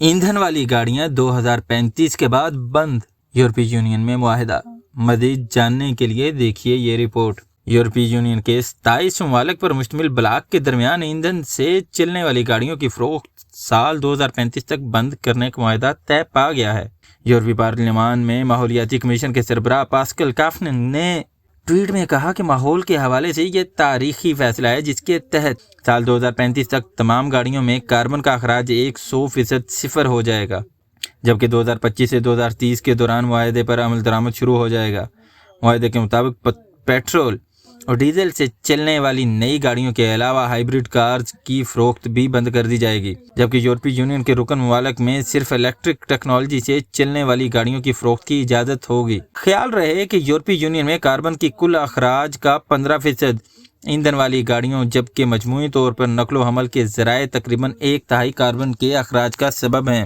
ایندھن والی گاڑیاں 2035 کے بعد بند، یورپی یونین میں معاہدہ۔ مزید جاننے کے لیے دیکھیے یہ رپورٹ۔ یورپی یونین کے 27 ممالک پر مشتمل بلاک کے درمیان ایندھن سے چلنے والی گاڑیوں کی فروخت سال 2035 تک بند کرنے کا معاہدہ طے پا گیا ہے۔ یورپی پارلیمان میں ماحولیاتی کمیشن کے سربراہ پاسکل کافنن نے ٹویٹ میں کہا کہ ماحول کے حوالے سے یہ تاریخی فیصلہ ہے جس کے تحت سال 2035 تک تمام گاڑیوں میں کاربن کا اخراج 100% صفر ہو جائے گا، جبکہ 2025 سے 2030 کے دوران معاہدے پر عمل درآمد شروع ہو جائے گا۔ معاہدے کے مطابق پیٹرول اور ڈیزل سے چلنے والی نئی گاڑیوں کے علاوہ ہائبرڈ کارز کی فروخت بھی بند کر دی جائے گی، جبکہ یورپی یونین کے رکن ممالک میں صرف الیکٹرک ٹیکنالوجی سے چلنے والی گاڑیوں کی فروخت کی اجازت ہوگی۔ خیال رہے کہ یورپی یونین میں کاربن کی کل اخراج کا 15% ایندھن والی گاڑیوں، جبکہ مجموعی طور پر نقل و حمل کے ذرائع تقریباً 1/3 کاربن کے اخراج کا سبب ہیں۔